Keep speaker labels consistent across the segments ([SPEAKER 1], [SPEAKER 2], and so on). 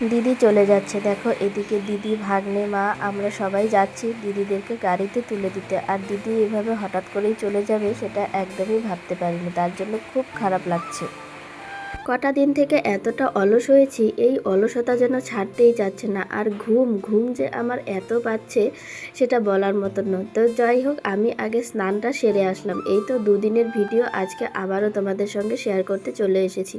[SPEAKER 1] দিদি চলে যাচ্ছে, দেখো এদিকে দিদি, ভাগ্নে, মা আমরা সবাই যাচ্ছি দিদিদেরকে গাড়িতে তুলে দিতে। আর দিদি এভাবে হঠাৎ করেই চলে যাবে সেটা একদমই ভাবতে পারিনি, তার জন্য খুব খারাপ লাগছে। কটা দিন থেকে এতটা অলস হয়েছি, এই অলসতা যেন ছাড়তেই যাচ্ছে না। আর ঘুম ঘুম যে আমার এত পাচ্ছে সেটা বলার মতন নয়। তো যাই হোক, আমি আগে স্নানটা সেরে আসলাম। এই তো দুদিনের ভিডিও আজকে আবারও তোমাদের সঙ্গে শেয়ার করতে চলে এসেছি।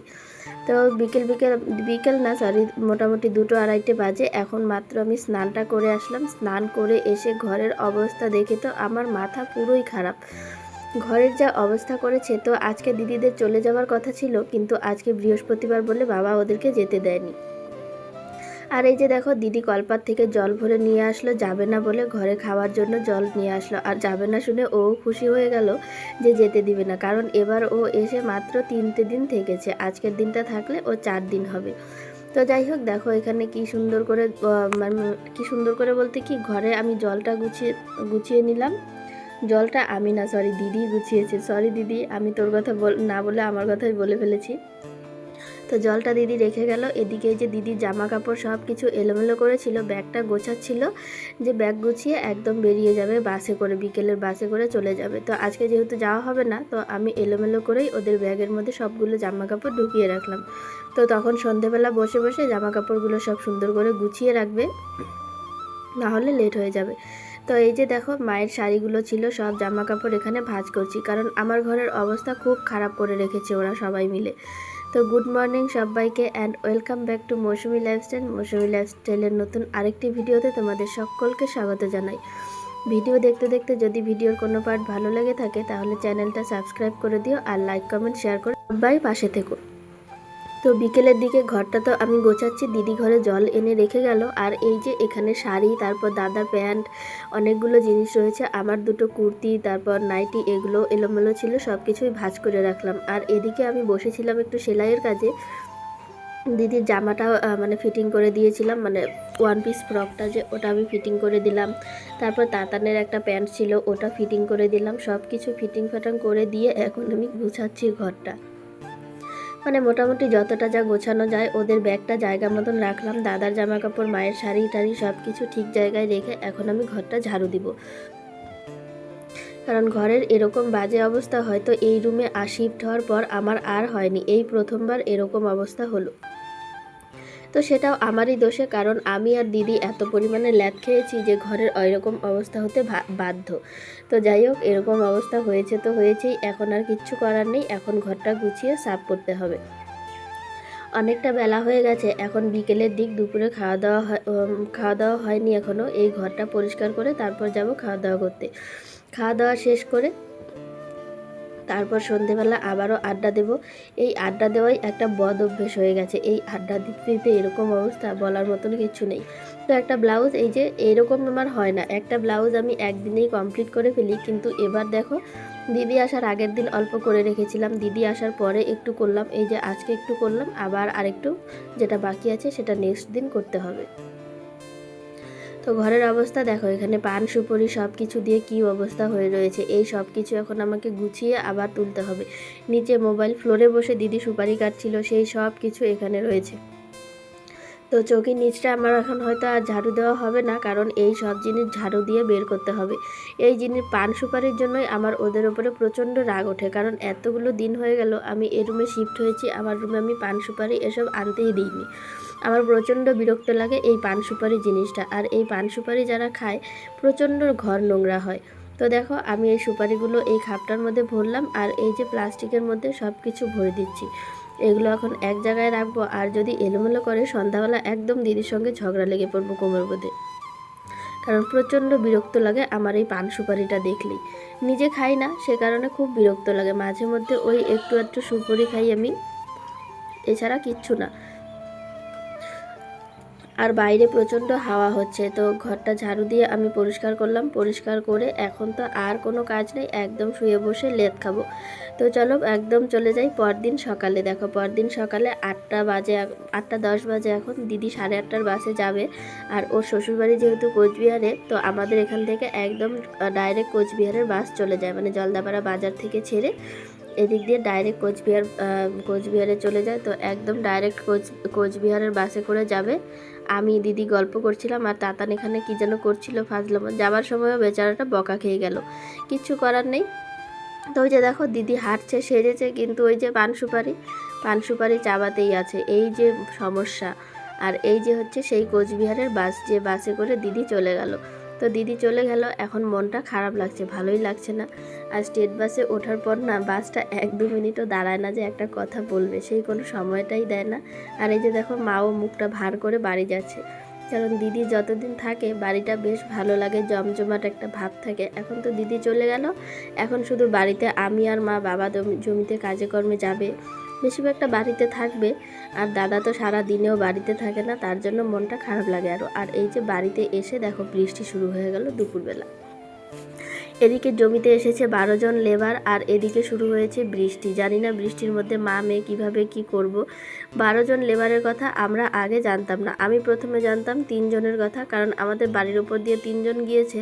[SPEAKER 1] তো বিকেল বিকেল বিকেল না সরি, মোটামুটি 2-2:30 বাজে। এখন মাত্র আমি স্নানটা করে আসলাম। স্নান করে এসে ঘরের অবস্থা দেখে তো আমার মাথা পুরোই খারাপ। ঘরের যা অবস্থা করেছে। তো আজকে দিদিদের চলে যাওয়ার কথা ছিল, কিন্তু আজকে বৃহস্পতিবার বলে বাবা ওদেরকে যেতে দেয়নি। আর এই যে দেখো, দিদি কলপাত থেকে জল ভরে নিয়ে আসলো, যাবে না বলে ঘরে খাওয়ার জন্য জল নিয়ে আসলো। আর যাবে না শুনে ও খুশি হয়ে গেল যে যেতে দিবে না, কারণ এবার ও এসে মাত্র 3টে দিন থেকেছে। আজকের দিনটা থাকলে ও 4 দিন হবে। তো যাই হোক, দেখো এখানে কি সুন্দর করে মানে কি সুন্দর করে বলতে কি, ঘরে আমি জলটা গুছিয়ে গুছিয়ে নিলাম। জলটা আমি না, সরি দিদি গুছিয়েছে। সরি দিদি, আমি তোর কথা না বলে আমার কথাই বলে ফেলেছি। তো জলটা দিদি রেখে গেল। এদিকে যে দিদির জামা কাপড় সব কিছু এলোমেলো করেছিল, ব্যাগটা গোছাচ্ছিল, যে ব্যাগ গুছিয়ে একদম বেরিয়ে যাবে বাসে করে, বিকেলের বাসে করে চলে যাবে। তো আজকে যেহেতু যাওয়া হবে না, তো আমি এলোমেলো করেই ওদের ব্যাগের মধ্যে সবগুলো জামা কাপড় ঢুকিয়ে রাখলাম। তো তখন সন্ধেবেলা বসে বসে জামা কাপড়গুলো সব সুন্দর করে গুছিয়ে রাখবে, না হলে লেট হয়ে যাবে। তো এই যে দেখো, মায়ের শাড়িগুলো ছিল, সব জামা কাপড় এখানে ভাঁজ করছি, কারণ আমার ঘরের অবস্থা খুব খারাপ করে রেখেছে ওরা সবাই মিলে। তো গুড মর্নিং সবাইকে, and welcome back to Mousumi lifestyle. Mousumi লাইফস্টাইলের নতুন আরেকটি ভিডিওতে তোমাদের সকলকে স্বাগত জানাই। ভিডিও দেখতে দেখতে যদি ভিডিওর কোনো পার্ট ভালো লেগে থাকে তাহলে চ্যানেলটা সাবস্ক্রাইব করে দিও, আর লাইক কমেন্ট শেয়ার করে সবাই পাশে থেকো। তো বিকেলের দিকে ঘরটা তো আমি গোছাচ্ছি, দিদি ঘরে জল এনে রেখে গেল। আর এই যে এখানে শাড়ি, তারপর দাদার প্যান্ট, অনেকগুলো জিনিস রয়েছে, আমার দুটো কুর্তি, তারপর নাইটি, এগুলো এলোমেলো ছিল, সব কিছুই ভাঁজ করে রাখলাম। আর এদিকে আমি বসেছিলাম একটু সেলাইয়ের কাজে। দিদির জামাটা মানে ফিটিং করে দিয়েছিলাম, মানে ওয়ান পিস ফ্রকটা যে, ওটা আমি ফিটিং করে দিলাম। তারপর তাতানের একটা প্যান্ট ছিল, ওটা ফিটিং করে দিলাম। সব কিছু ফিটিং ফাটাং করে দিয়ে এখন আমি গুছাচ্ছি ঘরটা। মানে মোটামুটি যতটা যা গোছানো যায়, ওদের ব্যাগটা জায়গা মতন রাখলাম, দাদার জামা কাপড়, মায়ের শাড়ি টাড়ি সব কিছু ঠিক জায়গায় রেখে এখন আমি ঘরটা ঝাড়ু দিব। কারণ ঘরের এরকম বাজে অবস্থা হয়তো এই রুমে শিফট হওয়ার পর আমার আর হয়নি, এই প্রথমবার এরকম অবস্থা হলো। তো সেটাও আমারই দোষে, কারণ আমি আর দিদি এত পরিমাণে ল্যাদ খেয়েছি যে ঘরের ওইরকম অবস্থা হতে বাধ্য। তো যাই হোক, এরকম অবস্থা হয়েছে তো হয়েছেই, এখন আর কিচ্ছু করার নেই। এখন ঘরটা গুছিয়ে সাফ করতে হবে। অনেকটা বেলা হয়ে গেছে, এখন বিকেলের দিক, দুপুরে খাওয়া দাওয়া হয়নি এখনও। এই ঘরটা পরিষ্কার করে তারপর যাব খাওয়া দাওয়া করতে। খাওয়া দাওয়া শেষ করে তারপর সন্ধেবেলা আবারও আড্ডা দেব। এই আড্ডা দেওয়াই একটা বদ অভ্যেস হয়ে গেছে। এই আড্ডা দিতে দিতে এরকম অবস্থা, বলার মতন কিছু নেই। তো একটা ব্লাউজ, এই যে এরকম আমার হয় না, একটা ব্লাউজ আমি একদিনেই কমপ্লিট করে ফেলি, কিন্তু এবার দেখো, দিদি আসার আগের দিন অল্প করে রেখেছিলাম, দিদি আসার পরে একটু করলাম, এই যে আজকে একটু করলাম, আবার আরেকটু যেটা বাকি আছে সেটা নেক্সট দিন করতে হবে। তো ঘরের অবস্থা দেখো, এখানে পান সুপারি সব কিছু দিয়ে কি অবস্থা হয়ে রয়েছে। এই সব কিছু এখন আমাকে গুছিয়ে আবার তুলতে হবে। নিচে মোবাইল, ফ্লোরে বসে দিদি সুপারি কাটছিল, সেই সব কিছু এখানে রয়েছে। তো চৌকির নিচটা আমার এখন হয়তো আর ঝাড়ু দেওয়া হবে না, কারণ এই সব জিনিস ঝাড়ু দিয়ে বের করতে হবে। এই জিনিস পান সুপারির জন্যই আমার ওদের ওপরে প্রচণ্ড রাগ ওঠে, কারণ এতগুলো দিন হয়ে গেল আমি এই রুমে শিফট হয়েছি, আমার রুমে আমি পান সুপারি এসব আনতেই দিইনি। আমার প্রচণ্ড বিরক্ত লাগে এই পান সুপারি জিনিসটা। আর এই পান সুপারি যারা খায়, প্রচণ্ড ঘর নোংরা হয়। তো দেখো, আমি এই সুপারিগুলো এই খাপটার মধ্যে ভরলাম, আর এই যে প্লাস্টিকের মধ্যে সব কিছু ভরে দিচ্ছি। এগুলো এখন এক জায়গায় রাখবো, আর যদি এলোমেলো করে সন্ধ্যাবেলা একদম দিদির সঙ্গে ঝগড়া লেগে পড়বো কোমর বেঁধে। কারণ প্রচণ্ড বিরক্ত লাগে আমার এই পান সুপারিটা দেখলেই। নিজে খাই না, সে কারণে খুব বিরক্ত লাগে। মাঝে মধ্যে ওই একটু একটু সুপারি খাই আমি, এছাড়া কিচ্ছু না। আর বাইরে প্রচণ্ড হাওয়া হচ্ছে, তো ঘরটা ঝাড়ু দিয়ে আমি পরিষ্কার করলাম। পরিষ্কার করে এখন তো আর কোনো কাজ নেই, একদম শুয়ে বসে লেদ খাবো। তো চলো একদম চলে যাই পরদিন সকালে। দেখো, পরদিন সকালে 8টা বাজে, 8টা 10 বাজে এখন। দিদি 8:30টার বাসে যাবে। আর ওর শ্বশুরবাড়ি যেহেতু কোচবিহারে, তো আমাদের এখান থেকে একদম ডাইরেক্ট কোচবিহারের বাস চলে যায়, মানে জলদাপাড়া বাজার থেকে ছেড়ে এদিক দিয়ে ডাইরেক্ট কোচবিহারে চলে যায়। তো একদম ডাইরেক্ট কোচবিহারের বাসে করে যাবে। আমি দিদি গল্প করছিলাম আর তাতান এখানে কী যেন করছিল ফাজলাম। যাবার সময়ও বেচারাটা বকা খেয়ে গেল, কিচ্ছু করার নেই। তো ওই যে দেখো দিদি হাঁটছে, সেজেছে, কিন্তু ওই যে পান সুপারি চাবাতেই আছে, এই যে সমস্যা। আর এই যে হচ্ছে সেই কোচবিহারের বাস, যে বাসে করে দিদি চলে গেল। তো দিদি চলে গেল, এখন মনটা খারাপ লাগছে, ভালোই লাগছে না। আর স্টেট বাসে ওঠার পর না বাসটা 1-2 মিনিটও দাঁড়ায় না যে একটা কথা বলবে, সেই কোনো সময়টাই দেয় না। আর এই যে দেখো মাও মুখটা ভার করে বাড়ি যাচ্ছে, কারণ দিদি যতদিন থাকে বাড়িটা বেশ ভালো লাগে, জমজমাট একটা ভাব থাকে। এখন তো দিদি চলে গেল, এখন শুধু বাড়িতে আমি আর মা। বাবা জমিতে কাজে কর্মে যাবে, বেশিরভাগটা বাড়িতে থাকবে। আর দাদা তো সারা দিনেও বাড়িতে থাকে না, তার জন্য মনটা খারাপ লাগে আরও। আর এই যে বাড়িতে এসে দেখো বৃষ্টি শুরু হয়ে গেল দুপুরবেলা। এদিকে জমিতে এসেছে 12 জন লেবার, আর এদিকে শুরু হয়েছে বৃষ্টি। জানি না বৃষ্টির মধ্যে মা মেয়ে কীভাবে কী করব। 12 জন লেবারের কথা আমরা আগে জানতাম না। আমি প্রথমে জানতাম 3 জনের কথা, কারণ আমাদের বাড়ির উপর দিয়ে 3 জন গিয়েছে,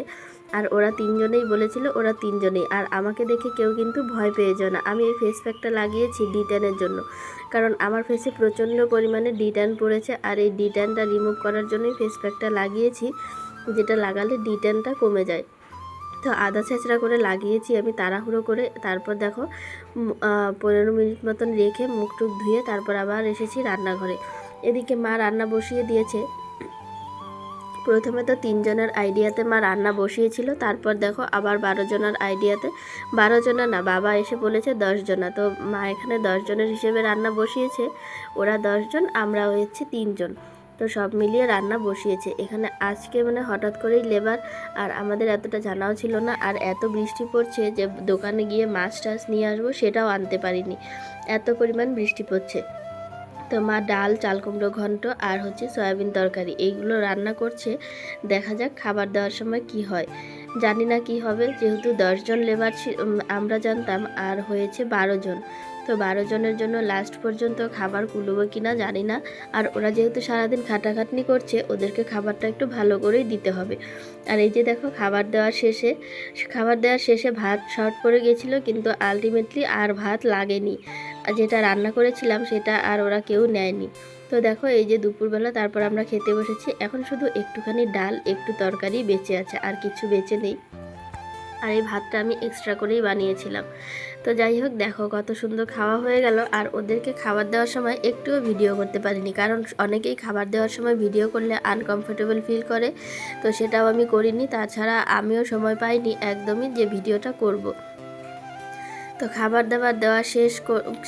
[SPEAKER 1] আর ওরা 3 জনেই বলেছিল ওরা 3 জনেই। আর আমাকে দেখে কেউ কিন্তু ভয় পেয়ে যায় না। আমি এই ফেস প্যাকটা লাগিয়েছি D10-এর জন্য, কারণ আমার ফেসে প্রচণ্ড পরিমাণে D10 পড়েছে। আর এই D10টা রিমুভ করার জন্যই ফেস প্যাকটা লাগিয়েছি, যেটা লাগালে D10টা কমে যায়। তো আদা ছেঁচড়া করে লাগিয়েছি আমি তাড়াহুড়ো করে। তারপর দেখো 15 মিনিট মতন রেখে মুখ টুক ধুয়ে তারপর আবার এসেছি রান্নাঘরে। এদিকে মা রান্না বসিয়ে দিয়েছে। প্রথমে তো 3 জনের আইডিয়াতে মা রান্না বসিয়েছিল, তারপর দেখো আবার 12 জনের আইডিয়াতে, 12 জনের না, বাবা এসে বলেছে 10 জনা। তো মা এখানে 10 জনের হিসেবে রান্না বসিয়েছে। ওরা 10 জন, আমরা হয়েছে 3 জন। তো সব মিলিয়ে রান্না বসিয়েছে এখানে। আজকে মানে হঠাৎ করেই লেবার, আর আমাদের এতটা জানাও ছিল না। আর এত বৃষ্টি পড়ছে যে দোকানে গিয়ে মাছ টাছ নিয়ে আসবো সেটাও আনতে পারিনি, এত পরিমাণ বৃষ্টি পড়ছে। তো মা ডাল, চাল কুমড়ো ঘন্ট আর হচ্ছে সয়াবিন তরকারি এইগুলো রান্না করছে। দেখা যাক খাবার দেওয়ার সময় কি হয়, জানি না কি হবে। যেহেতু 10 জন লেবার আমরা জানতাম, আর হয়েছে 12 জন। তো 12 জনের জন্য লাস্ট পর্যন্ত খাবার কুলোবে কিনা জানি না। আর ওরা যেহেতু সারাদিন খাটাখাটনি করছে, ওদেরকে খাবারটা একটু ভালো করেই দিতে হবে। আর এই যে দেখো খাবার দেওয়ার শেষে ভাত শর্ট পড়ে গেছিলো, কিন্তু আলটিমেটলি আর ভাত লাগেনি। যেটা রান্না করেছিলাম সেটা আর ওরা কেউ নেয়নি। তো দেখো এই যে দুপুরবেলা তারপর আমরা খেতে বসেছি। এখন শুধু একটুখানি ডাল, একটু তরকারি বেঁচে আছে, আর কিছু বেঁচে নেই। আর এই ভাতটা আমি এক্সট্রা করেই বানিয়েছিলাম। তো যাই হোক, দেখো কত সুন্দর খাওয়া হয়ে গেল। আর ওদেরকে খাবার দেওয়ার সময় একটুও ভিডিও করতে পারিনি, কারণ অনেকেই খাবার দেওয়ার সময় ভিডিও করলে আনকমফোর্টেবল ফিল করে। তো সেটাও আমি করিনি, তাছাড়া আমিও সময় পাইনি একদমই যে ভিডিওটা করব। তো খাবার দাবার দেওয়া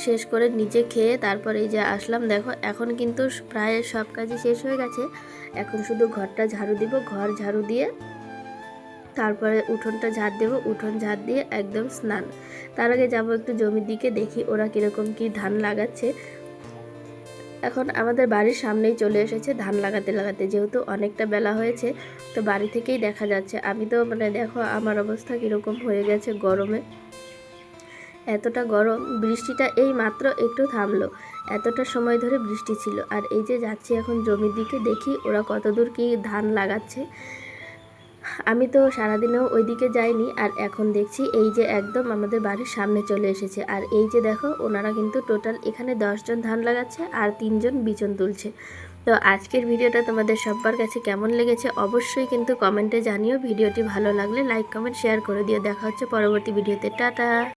[SPEAKER 1] শেষ করে নিজে খেয়ে তারপরে এই যে আসলাম। দেখো এখন কিন্তু প্রায় সব কাজই শেষ হয়ে গেছে। এখন শুধু ঘরটা ঝাড়ু দিব, ঘর ঝাড়ু দিয়ে তারপরে উঠোনটা ঝাড় দেবো, উঠোন ঝাড় দিয়ে একদম স্নান। তার আগে যাবো একটু জমির দিকে, দেখি ওরা কীরকম কী ধান লাগাচ্ছে। এখন আমাদের বাড়ির সামনেই চলে এসেছে ধান লাগাতে লাগাতে, যেহেতু অনেকটা বেলা হয়েছে তো বাড়ি থেকেই দেখা যাচ্ছে। আমি তো মানে দেখো আমার অবস্থা কীরকম হয়ে গেছে গরমে, এতটা গরম। বৃষ্টিটা এই মাত্র একটু থামলো, এতটা সময় ধরে বৃষ্টি ছিল। আর এই যে যাচ্ছি এখন জমির দিকে, দেখি ওরা কতদূর কি ধান লাগাচ্ছে। আমি তো সারাদিনেও ওইদিকে যাইনি, আর এখন দেখছি এই যে একদম আমাদের বাড়ির সামনে চলে এসেছে। আর এই যে দেখো ওনারা কিন্তু টোটাল এখানে 10 জন ধান লাগাচ্ছে, আর 3 জন বিচন তুলছে। তো আজকের ভিডিওটা তোমাদের সবার কাছে কেমন লেগেছে অবশ্যই কিন্তু কমেন্টে জানিও। ভিডিওটি ভালো লাগলে লাইক কমেন্ট শেয়ার করে দিও। দেখা হচ্ছে পরবর্তী ভিডিওতে। টাটা।